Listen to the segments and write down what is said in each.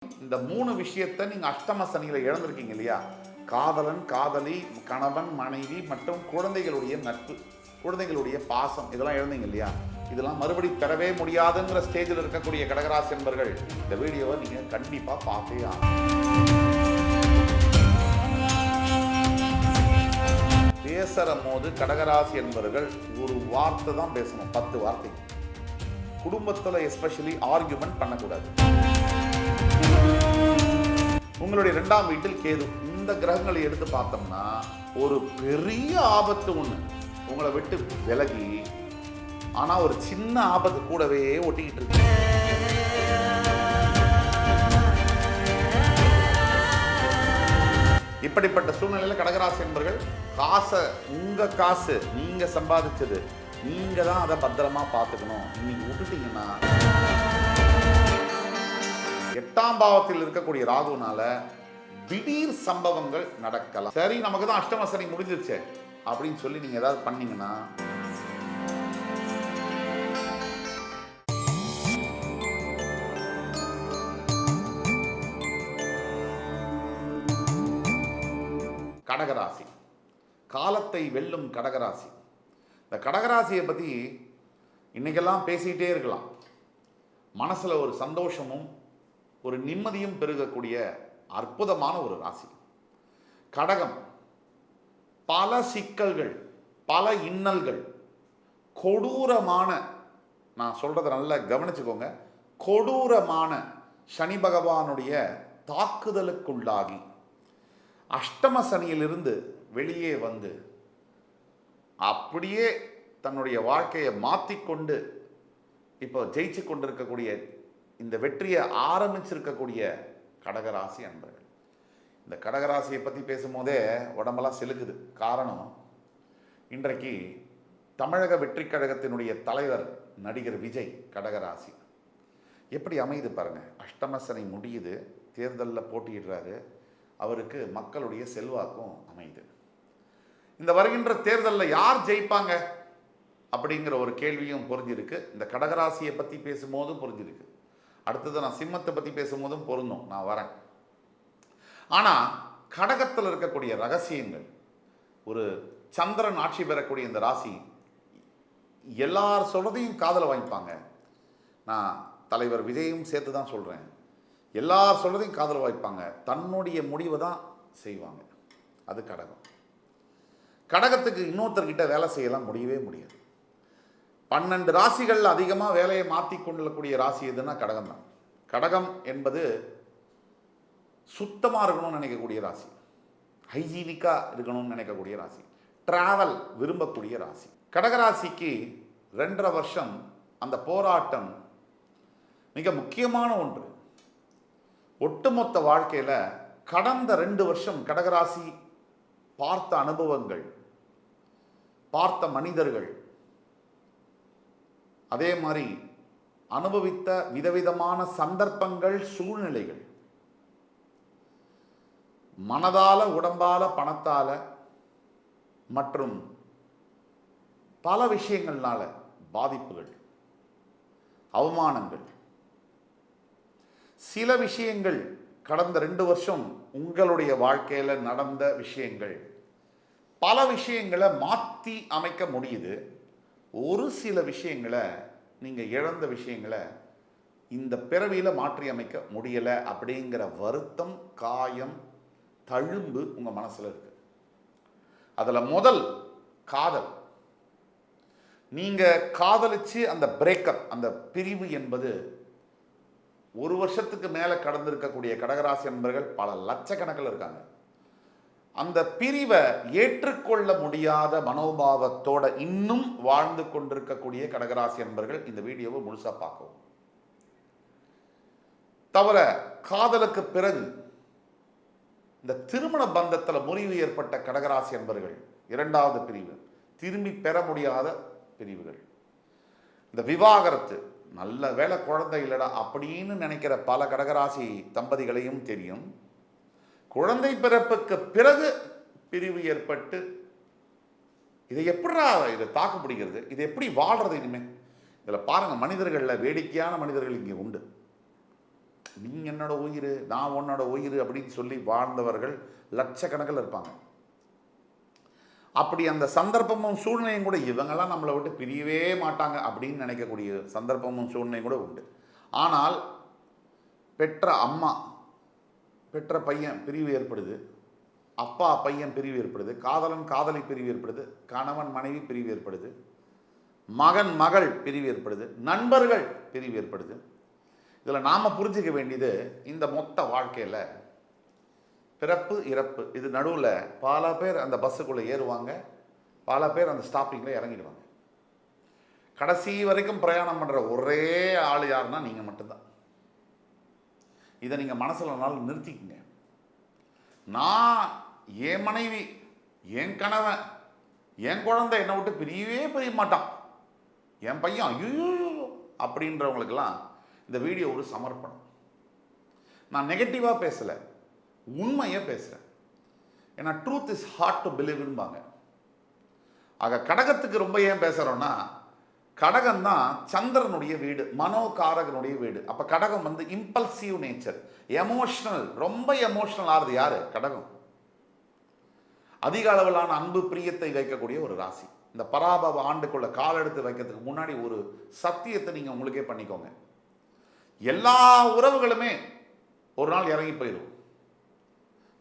இந்த 3 விஷயத்தை நீங்க அஷ்டம சனியில இழந்திருக்கீங்க இல்லையா? காதலன், காதலி, கணவன், மனைவி மற்றும் குழந்தைகளுடைய நட்பு, குழந்தைகளுடைய பாசம் இதெல்லாம் இழந்தீங்க இல்லையா? இதெல்லாம் மறுபடி பெறவே முடியாதுங்கிற ஸ்டேஜில் இருக்கக்கூடிய கடகராசி என்பர்கள் இந்த வீடியோவை நீங்க கண்டிப்பா பார்த்தே ஆகணும். பேசுற போது கடகராசி என்பவர்கள் ஒரு வார்த்தை தான் பேசணும், 10 வார்த்தை. குடும்பத்தில் எஸ்பெஷலி ஆர்கியூமெண்ட் பண்ணக்கூடாது. உங்களுடைய 2ஆம் வீட்டில் கேது. இந்த கிரகங்களை எடுத்து பார்த்தோம்னா ஒரு பெரிய ஆபத்து ஒண்ணு உங்களை விட்டு விலகி, ஆனா ஒரு சின்ன ஆபத்து கூடவே ஒட்டிக்கிட்டு இருக்கு. இப்படிப்பட்ட சூழ்நிலையில கடகராசி என்பர்கள் காசை, உங்க காசு நீங்க சம்பாதிச்சது, நீங்க தான் அதை பத்திரமா பார்த்துக்கணும். இன்னைக்கு விட்டுட்டீங்கன்னா 8ஆம் பாவத்தில் இருக்கக்கூடிய ராகுனால திடீர் சம்பவங்கள் நடக்கலாம். சரி, நமக்கு தான் அஷ்டம சனி முடிஞ்சிருச்சு அப்படின்னு சொல்லி நீங்க ஏதாவது பண்ணீங்கன்னா கடகராசி காலத்தை வெல்லும் கடகராசி. இந்த கடகராசியை பற்றி இன்னைக்கெல்லாம் பேசிக்கிட்டே இருக்கலாம். மனசுல ஒரு சந்தோஷமும் ஒரு நிம்மதியும் பெருகக்கூடிய அற்புதமான ஒரு ராசி கடகம். பல சிக்கல்கள், பல இன்னல்கள், கொடூரமான, நான் சொல்றதை நல்லா கவனிச்சுக்கோங்க, கொடூரமான சனி பகவானுடைய தாக்குதலுக்குள்ளாகி அஷ்டம சனியிலிருந்து வெளியே வந்து அப்படியே தன்னுடைய வாழ்க்கையை மாற்றிக்கொண்டு இப்போ ஜெயிச்சு கொண்டிருக்கக்கூடிய, இந்த வெற்றியை ஆரம்பிச்சிருக்கக்கூடிய கடகராசி அன்பர்கள். இந்த கடகராசியை பற்றி பேசும்போதே உடம்பெல்லாம் செலுக்குது. காரணம், இன்றைக்கு தமிழக வெற்றி கழகத்தினுடைய தலைவர் நடிகர் விஜய் கடகராசி. எப்படி அமையுது பாருங்க. அஷ்டம சனி முடியுது, தேர்தலில் போட்டியிடுறாரு, அவருக்கு மக்களுடைய செல்வாக்கும் அமையுது. இந்த வருகின்ற தேர்தலில் யார் ஜெயிப்பாங்க அப்படிங்கிற ஒரு கேள்வியும் புரிஞ்சிருக்கு. இந்த கடகராசியை பற்றி பேசும்போதும் புரிஞ்சிருக்கு. அடுத்தது நான் சிம்மத்தை பற்றி பேசும்போதும் பொருந்தும், நான் வரேன். ஆனால் கடகத்தில் இருக்கக்கூடிய ரகசியங்கள், ஒரு சந்திரன் ஆட்சி பெறக்கூடிய இந்த ராசி எல்லார் சொல்றதையும் காதல வாங்கிப்பாங்க. நான் தலைவர் விஜயும் சேர்த்து தான் சொல்கிறேன். எல்லார் சொல்றதையும் காதல் வாய்ப்பாங்க, தன்னுடைய முடிவை தான் செய்வாங்க. அது கடகம். கடகத்துக்கு இன்னொருத்தர்கிட்ட வேலை செய்யலாம் முடியவே முடியாது. 12 ராசிகள் அதிகமாக வேலையை மாற்றி கொள்ளக்கூடிய ராசி எதுன்னா கடகம் தான். கடகம் என்பது சுத்தமாக இருக்கணும்னு நினைக்கக்கூடிய ராசி, ஹைஜீனிக்காக இருக்கணும்னு நினைக்கக்கூடிய ராசி, டிராவல் விரும்பக்கூடிய ராசி. கடகராசிக்கு 2.5 வருஷம் அந்த போராட்டம் மிக முக்கியமான ஒன்று. ஒட்டுமொத்த வாழ்க்கையில் கடந்த 2 வருஷம் கடகராசி பார்த்த அனுபவங்கள், பார்த்த மனிதர்கள், அதே மாதிரி அனுபவித்த விதவிதமான சந்தர்ப்பங்கள், சூழ்நிலைகள், மனதால, உடம்பால, பணத்தால மற்றும் பல விஷயங்கள்னால பாதிப்புகள், அவமானங்கள், சில விஷயங்கள் கடந்த 2 வருஷம் உங்களுடைய வாழ்க்கையில் நடந்த விஷயங்கள், பல விஷயங்களை மாற்றி அமைக்க முடியுது. ஒரு சில விஷயங்களை, நீங்கள் இழந்த விஷயங்களை இந்த பிறவியில் மாற்றி அமைக்க முடியலை அப்படிங்கிற வருத்தம், காயம், தழும்பு உங்கள் மனசில் இருக்கு. அதில் முதல் காதல். நீங்கள் காதலிச்சு அந்த பிரேக்கப், அந்த பிரிவு என்பது 1 வருஷத்துக்கு மேலே கடந்திருக்கக்கூடிய கடகராசி என்பர்கள் பல லட்சக்கணக்கில் இருக்காங்க. அந்த பிரிவை ஏற்றுக்கொள்ள முடியாத மனோபாவத்தோட இன்னும் வாழ்ந்து கொண்டிருக்கக்கூடிய கடகராசி என்பர்கள் இந்த வீடியோவை முழுசா பார்க்கவும். தவிர காதலுக்கு பிறகு இந்த திருமண பந்தத்தில் முறிவு ஏற்பட்ட கடகராசி என்பர்கள் 2வது பிரிவு, திரும்பி பெற முடியாத பிரிவுகள். இந்த விவாகரத்து, நல்ல வேலை குழந்தை இல்லடா அப்படின்னு நினைக்கிற பல கடகராசி தம்பதிகளையும் தெரியும். குழந்தை பிறப்புக்கு பிறகு பிரிவு ஏற்பட்டு இதை எப்படா இதை தாக்கு பிடிக்கிறது, இதை எப்படி வாழ்றது இனிமே? இதில் பாருங்க, மனிதர்களில் வேடிக்கையான மனிதர்கள் இங்கே உண்டு. நீ என்னோட உயிர், நான் உன்னோட உயிர் அப்படின்னு சொல்லி வாழ்ந்தவர்கள் லட்சக்கணக்கில் இருப்பாங்க. அப்படி அந்த சந்தர்ப்பமும் சூழ்நிலையும் கூட இவங்கெல்லாம் நம்மளை விட்டு பிரியவே மாட்டாங்க அப்படின்னு நினைக்கக்கூடிய சந்தர்ப்பமும் சூழ்நிலையும் கூட உண்டு. ஆனால் பெற்ற அம்மா, பெற்ற பையன் பிரிவு ஏற்படுது, அப்பா பையன் பிரிவு ஏற்படுது, காதலன் காதலி பிரிவு ஏற்படுது, கணவன் மனைவி பிரிவு ஏற்படுது, மகன் மகள் பிரிவு ஏற்படுது, நண்பர்கள் பிரிவு ஏற்படுது. இதில் நாம் புரிஞ்சிக்க வேண்டியது, இந்த மொத்த வாழ்க்கையில் பிறப்பு இறப்பு இது நடுவில் பல பேர் அந்த பஸ்ஸுக்குள்ளே ஏறுவாங்க, பல பேர் அந்த ஸ்டாப்பிங்கில் இறங்கிடுவாங்க. கடைசி வரைக்கும் பிரயாணம் பண்ணுற ஒரே ஆள் யாருன்னா நீங்கள் மட்டும்தான். இதை நீங்கள் மனசில் நாள் நிறுத்திக்கங்க. நான், என் மனைவி, என் கணவன், என் குழந்தை என்னை விட்டு பிரிய மாட்டான், என் பையன் ஐயோ அப்படின்றவங்களுக்கெல்லாம் இந்த வீடியோ ஒரு சமர்ப்பணம். நான் நெகட்டிவாக பேசலை, உண்மையாக பேசுகிறேன். ஏன்னா ட்ரூத் இஸ் ஹார்ட் டு பிலீவ்ன்பாங்க. ஆக கடகத்துக்கு ரொம்ப ஏன் பேசுகிறோன்னா, கடகம் தான் சந்திரனுடைய வீடு, மனோகாரகனுடைய வீடு. அப்போ கடகம் வந்து இம்பல்சிவ் நேச்சர், எமோஷனல், ரொம்ப எமோஷனல் ஆகுது யாரு? கடகம். அதிக அளவிலான அன்பு பிரியத்தை வைக்கக்கூடிய ஒரு ராசி. இந்த பராபவ ஆண்டுக்குள்ள கால் எடுத்து வைக்கிறதுக்கு முன்னாடி ஒரு சத்தியத்தை நீங்கள் உங்களுக்கே பண்ணிக்கோங்க. எல்லா உறவுகளுமே ஒரு நாள் இறங்கி போயிடும்,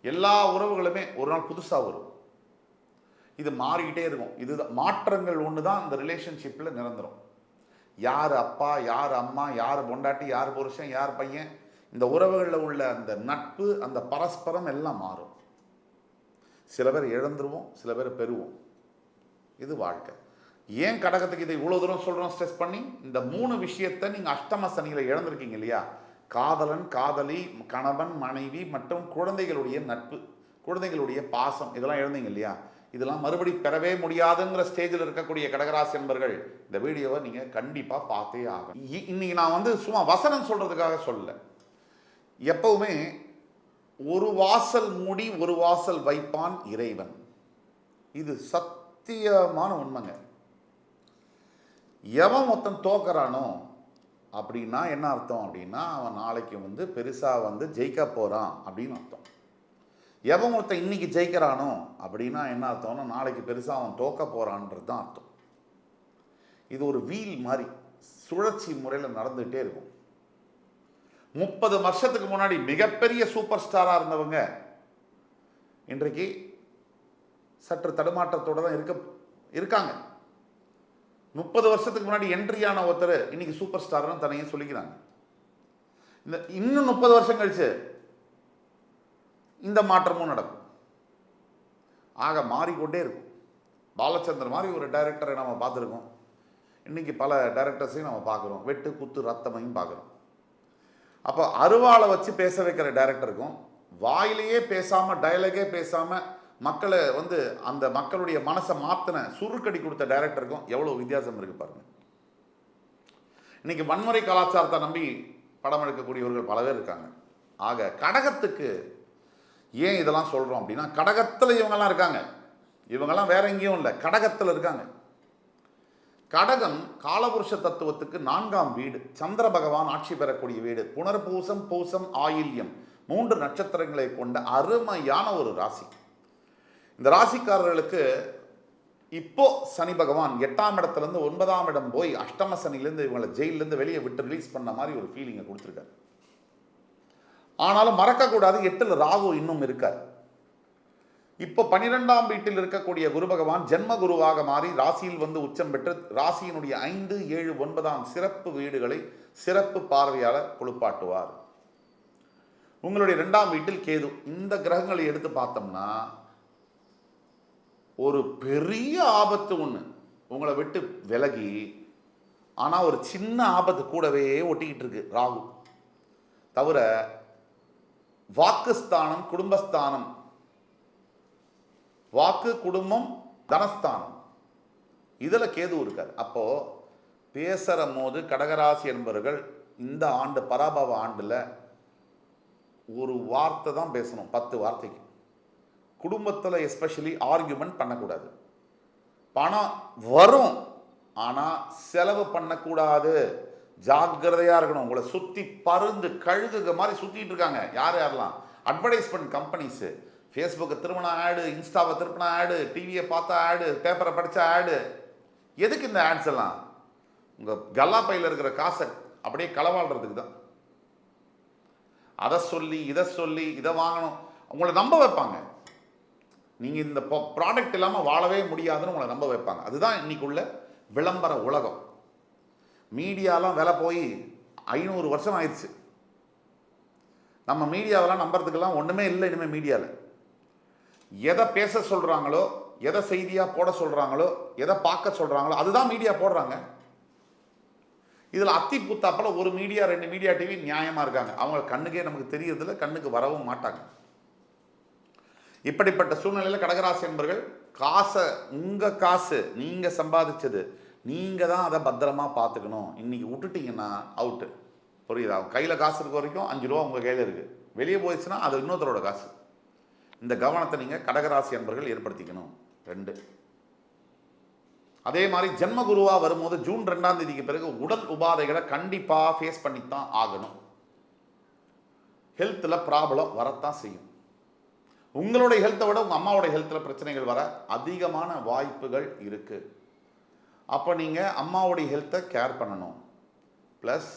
எல்லா உறவுகளுமே ஒரு நாள் புதுசாக வரும். இது மாறிக்கிட்டே இருக்கும். இது மாற்றங்கள் ஒன்று தான் இந்த ரிலேஷன்ஷிப்பில் நிரந்தரம். யார் அப்பா, யார் அம்மா, யார் பொண்டாட்டி, யார் புருஷன், யார் பையன், இந்த உறவுகளில் உள்ள அந்த நட்பு, அந்த பரஸ்பரம் எல்லாம் மாறும். சில பேர் இழந்துருவோம், சில பேர் பெறுவோம். இது வாழ்க்கை. ஏன் கடகத்துக்கு இதை இவ்வளோ தூரம் சொல்கிறோம் ஸ்ட்ரெஸ் பண்ணி? இந்த 3 விஷயத்தை நீங்கள் அஷ்டம சனியில் இழந்திருக்கீங்க இல்லையா? காதலன் காதலி, கணவன் மனைவி மற்றும் குழந்தைகளுடைய நட்பு, குழந்தைகளுடைய பாசம், இதெல்லாம் இழந்தீங்க இல்லையா? இதெல்லாம் மறுபடி பெறவே முடியாதுங்கிற ஸ்டேஜில் இருக்கக்கூடிய கடகராசி என்பர்கள் இந்த வீடியோவை நீங்கள் கண்டிப்பாக பார்த்தே ஆகும். இன்னைக்கு நான் வந்து சும்மா வசனம் சொல்கிறதுக்காக சொல்லலை. எப்பவுமே ஒரு வாசல் மூடி ஒரு வாசல் வைப்பான் இறைவன். இது சத்தியமான உண்மைங்க. எவன் மொத்தம் தோக்கறானோ அப்படின்னா என்ன அர்த்தம் அப்படின்னா, அவன் நாளைக்கு வந்து பெருசாக வந்து ஜெயிக்க போகிறான் அப்படின்னு அர்த்தம். எவன் ஒருத்தன் இன்னைக்கு ஜெயிக்கிறானோ அப்படின்னா என்ன அர்த்தம்னா, நாளைக்கு பெருசாக அவன் தோக்க போகிறான்றது தான் அர்த்தம். இது ஒரு வீல் மாதிரி சுழற்சி முறையில் நடந்துகிட்டே இருக்கும். 30 வருஷத்துக்கு முன்னாடி மிகப்பெரிய சூப்பர் ஸ்டாராக இருந்தவங்க இன்றைக்கு சற்று தடுமாற்றத்தோடு தான் இருக்காங்க. 30 வருஷத்துக்கு முன்னாடி என்ட்ரியான ஒருத்தர் இன்னைக்கு சூப்பர் ஸ்டார்னு தனியாக சொல்லிக்கிறாங்க. இந்த இன்னும் 30 வருஷம் கழிச்சு இந்த மாற்றமும் நடக்கும். ஆக மாறிக்கொண்டே இருக்கும். பாலச்சந்தர் மாதிரி ஒரு டைரக்டரை நம்ம பார்த்துருக்கோம், இன்னைக்கு பல டைரக்டர்ஸையும் நம்ம பார்க்குறோம், வெட்டு குத்து ரத்தமையும் பார்க்குறோம். அப்போ அருவாளை வச்சு பேச வைக்கிற டைரக்டருக்கும், வாயிலேயே பேசாமல் டயலாகே பேசாமல் மக்களை வந்து அந்த மக்களுடைய மனசை மாற்றின சுருக்கடி கொடுத்த டைரக்டருக்கும் எவ்வளோ வித்தியாசம் இருக்குது பாருங்கள். இன்னைக்கு வன்முறை கலாச்சாரத்தை நம்பி படம் எடுக்கக்கூடியவர்கள் பல பேர் இருக்காங்க. ஆக கடகத்துக்கு ஏன் இதெல்லாம் சொல்கிறோம் அப்படின்னா, கடகத்தில் இவங்கெல்லாம் இருக்காங்க. இவங்கெல்லாம் வேற எங்கேயும் இல்லை, கடகத்தில் இருக்காங்க. கடகம் காலபுருஷ தத்துவத்துக்கு 4ஆம் வீடு, சந்திர பகவான் ஆட்சி பெறக்கூடிய வீடு, புனர்பூசம் பூசம் ஆயில்யம் 3 நட்சத்திரங்களை கொண்ட அருமையான ஒரு ராசி. இந்த ராசிக்காரர்களுக்கு இப்போ சனி பகவான் 8ஆம் இடத்துலேருந்து 9ஆம் இடம் போய் அஷ்டம சனிலேருந்து இவங்களை ஜெயிலேருந்து வெளியே விட்டு ரிலீஸ் பண்ண மாதிரி ஒரு ஃபீலிங்கை கொடுத்துருக்காரு. ஆனாலும் மறக்கக்கூடாது, 8ல் ராகு இன்னும் இருக்கார். இப்போ 12ஆம் வீட்டில் இருக்கக்கூடிய குரு பகவான் ஜென்ம குருவாக மாறி ராசியில் வந்து உச்சம் பெற்று ராசியினுடைய 5, 7, 9ஆம் சிறப்பு வீடுகளை சிறப்பு பார்வையால் குளிப்பாட்டுவார். உங்களுடைய 2ஆம் வீட்டில் கேது. இந்த கிரகங்களை எடுத்து பார்த்தோம்னா ஒரு பெரிய ஆபத்து ஒன்று உங்களை விட்டு விலகி, ஆனால் ஒரு சின்ன ஆபத்து கூடவே ஒட்டிக்கிட்டு இருக்கு ராகு. தவிர வாக்குஸ்தானம், குடும்பஸ்தானம், வாக்கு, குடும்பம், தனஸ்தானம், இதில் கேது இருக்கார். அப்போ பேசுகிற போது கடகராசி என்பவர்கள் இந்த ஆண்டு பராபவ ஆண்டில் ஒரு வார்த்தை தான் பேசணும், 10 வார்த்தைக்கு. குடும்பத்தில் எஸ்பெஷலி ஆர்கியூமெண்ட் பண்ணக்கூடாது. பணம் வரும், ஆனால் செலவு பண்ணக்கூடாது. ஜாக்கிரதையா இருக்கணும். உங்களை சுத்தி பருந்து கழுகுக மாதிரி சுத்திட்டு இருக்காங்க. யாரெல்லாம் அட்வர்டைஸ்மெண்ட் கம்பெனிஸ், ஃபேஸ்புக்கை திரும்பினா ஆடு, இன்ஸ்டாவை திருப்பினா ஆடு, டிவியை பார்த்தா ஆடு, பேப்பரை படித்தா ஆடு. எதுக்கு இந்த ஆட்ஸ் எல்லாம்? உங்கள் கல்லா பையில் இருக்கிற காசை அப்படியே களவாடுறதுக்கு தான். அதை சொல்லி இதை வாங்கணும், உங்களை நம்ப வைப்பாங்க. நீங்கள் இந்த ப்ராடக்ட் இல்லாமல் வாழவே முடியாதுன்னு உங்களை நம்ப வைப்பாங்க. அதுதான் இன்னைக்குள்ள விளம்பர உலகம். மீடியாலாம் விலை போய் 500 வருஷம் ஆயிடுச்சு. நம்ம மீடியாவெல்லாம் நம்புறதுக்கெல்லாம் ஒன்றுமே இல்லை இனிமேல். மீடியாவில் எதை பேச சொல்கிறாங்களோ, எதை செய்தியாக போட சொல்கிறாங்களோ, எதை பார்க்க சொல்கிறாங்களோ அதுதான் மீடியா போடுறாங்க. இதில் அத்தி பூத்தாப்பில் ஒரு மீடியா 2 மீடியா டிவி நியாயமாக இருக்காங்க. அவங்க கண்ணுக்கே நமக்கு தெரியறதில்ல, கண்ணுக்கு வரவும் மாட்டாங்க. இப்படிப்பட்ட சூழ்நிலையில் கடகராசி என்பர்கள் காசை, உங்கள் காசு நீங்கள் சம்பாதிச்சது, நீங்கள் தான் அதை பத்திரமா பார்த்துக்கணும். இன்றைக்கி விட்டுட்டிங்கன்னா அவுட்டு. புரியுதா? கையில் காசு இருக்க வரைக்கும் 5 ரூபா உங்கள் கையில் இருக்குது. வெளியே போயிடுச்சுன்னா அது இன்னொருத்தரோட காசு. இந்த கவனத்தை நீங்கள் கடகராசி என்பர்கள் ஏற்படுத்திக்கணும். 2. அதே மாதிரி ஜென்ம குருவாக வரும்போது ஜூன் 2ஆம் தேதிக்கு பிறகு உடல் உபாதைகளை கண்டிப்பாக ஃபேஸ் பண்ணித்தான் ஆகணும். ஹெல்த்தில் ப்ராப்ளம் வரத்தான் செய்யும். உங்களுடைய ஹெல்த்தை விட உங்கள் அம்மாவோட ஹெல்த்தில் பிரச்சனைகள் வர அதிகமான வாய்ப்புகள் இருக்குது. அப்போ நீங்கள் அம்மாவுடைய ஹெல்த்தை கேர் பண்ணணும். ப்ளஸ்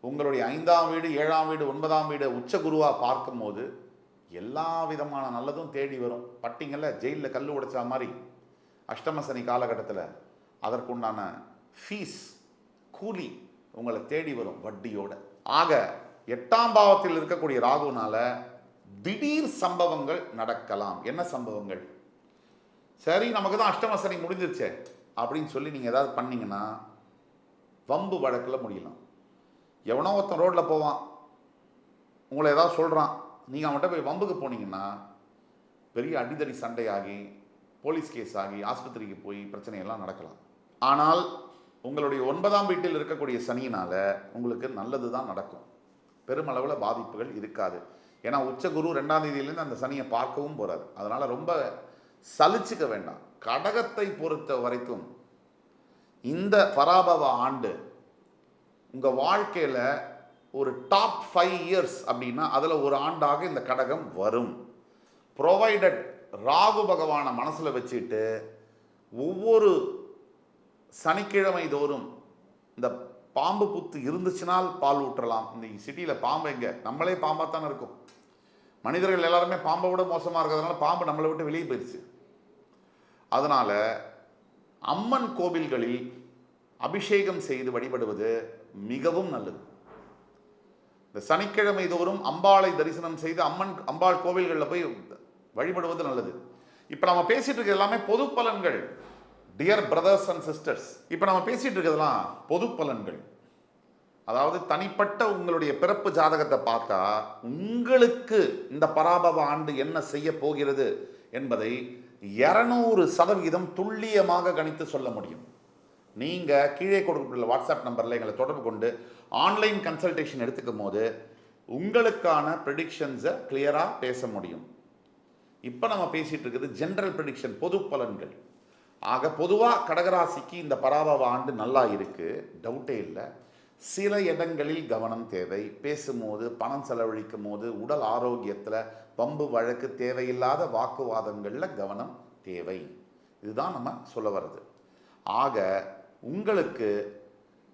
உங்களுடைய 5ஆம் வீடு, 7ஆம் வீடு, 9ஆம் வீடு உச்ச குருவாக பார்க்கும்போது எல்லா விதமான நல்லதும் தேடி வரும். பட்டிங்கல்ல ஜெயிலில் கல் உடைச்சா மாதிரி அஷ்டம சனி காலகட்டத்தில் அதற்குண்டான ஃபீஸ், கூலி உங்களை தேடி வரும் வட்டியோட. ஆக 8ஆம் பாவத்தில் இருக்கக்கூடிய ராகுனால திடீர் சம்பவங்கள் நடக்கலாம். என்ன சம்பவங்கள்? சரி, நமக்கு தான் அஷ்டம சனி முடிஞ்சிருச்சே அப்படின்னு சொல்லி நீங்கள் ஏதாவது பண்ணிங்கன்னா வம்பு வழக்கில் முடியலாம். எவனோ ஒருத்தன் ரோட்டில் போவான், உங்களை ஏதாவது சொல்கிறான், நீங்கள் அவன்கிட்ட போய் வம்புக்கு போனீங்கன்னா பெரிய அடிதடி சண்டையாகி போலீஸ் கேஸ் ஆகி ஆஸ்பத்திரிக்கு போய் பிரச்சனையெல்லாம் நடக்கலாம். ஆனால் உங்களுடைய 9ஆம் வீட்டில் இருக்கக்கூடிய சனியினால் உங்களுக்கு நல்லது தான் நடக்கும். பெருமளவில் பாதிப்புகள் இருக்காது. ஏன்னா உச்சகுரு 2ஆம் தேதியிலேருந்து அந்த சனியை பார்க்கவும் போகிறாரு. அதனால் ரொம்ப சலிச்சுக்க வேண்டாம். கடகத்தை பொறுத்த வரைக்கும் இந்த பராபவ ஆண்டு உங்கள் வாழ்க்கையில் ஒரு டாப் 5 இயர்ஸ் அப்படின்னா அதில் ஒரு ஆண்டாக இந்த கடகம் வரும். ப்ரொவைடட் ராகு பகவானை மனசில் வச்சுட்டு ஒவ்வொரு சனிக்கிழமை தோறும் இந்த பாம்பு புத்து இருந்துச்சுனால் பால் ஊற்றலாம். இந்த சிட்டியில் பாம்பு எங்கே? நம்மளே பாம்பாக தானே இருக்கும். மனிதர்கள் எல்லாருமே பாம்பை விட மோசமாக இருக்கிறதுனால பாம்பு நம்மளை விட்டு வெளியே போயிடுச்சு. அதனால் அம்மன் கோவில்களில் அபிஷேகம் செய்து வழிபடுவது மிகவும் நல்லது. இந்த சனிக்கிழமை தோறும் அம்பாளை தரிசனம் செய்து அம்பாள் கோவில்களில் போய் வழிபடுவது நல்லது. இப்போ நம்ம பேசிட்டு இருக்க எல்லாமே பொது பலன்கள். டியர் பிரதர்ஸ் அண்ட் சிஸ்டர்ஸ், இப்போ நம்ம பேசிட்டு இருக்கிறதெல்லாம் பொது பலன்கள். அதாவது தனிப்பட்ட உங்களுடைய பிறப்பு ஜாதகத்தை பார்த்தா உங்களுக்கு இந்த பராபவ ஆண்டு என்ன செய்ய போகிறது என்பதை 200% துல்லியமாக கணித்து சொல்ல முடியும். நீங்கள் கீழே கொடுக்கப்பட்டுள்ள வாட்ஸ்அப் நம்பரில் எங்களை தொடர்பு கொண்டு ஆன்லைன் கன்சல்டேஷன் எடுத்துக்கும் போது உங்களுக்கான ப்ரெடிக்ஷன்ஸை கிளியராக பேச முடியும். இப்போ நம்ம பேசிகிட்டு இருக்கிறது ஜென்ரல் ப்ரெடிக்ஷன், பொது பலன்கள். ஆக பொதுவாக கடகராசிக்கு இந்த பராபவ ஆண்டு நல்லா இருக்குது, டவுட்டே இல்லை. சில இடங்களில் கவனம் தேவை. பேசும்போது, பணம் செலவழிக்கும் போது, உடல் ஆரோக்கியத்தில் பம்பு வழக்கு, தேவையில்லாத வாக்குவாதங்களில் கவனம் தேவை. இதுதான் நம்ம சொல்ல வர்றது. ஆக உங்களுக்கு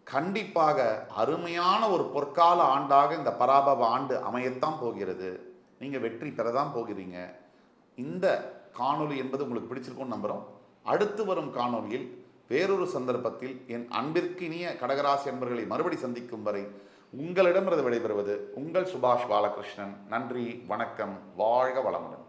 கண்டிப்பாக அருமையான ஒரு பொற்கால ஆண்டாக இந்த பராபவ ஆண்டு அமையத்தான் போகிறது. நீங்கள் வெற்றி பெறதான் போகிறீங்க. இந்த காணொளி என்பது உங்களுக்கு பிடிச்சிருக்கும்னு நம்புகிறோம். அடுத்து வரும் காணொளியில் வேறொரு சந்தர்ப்பத்தில் என் அன்பிற்கினிய கடகராசி என்பர்களை மறுபடி சந்திக்கும் வரை உங்களிடமிருந்து விடைபெறுவது உங்கள் சுபாஷ் பாலகிருஷ்ணன். நன்றி, வணக்கம், வாழ்க வளமுடன்.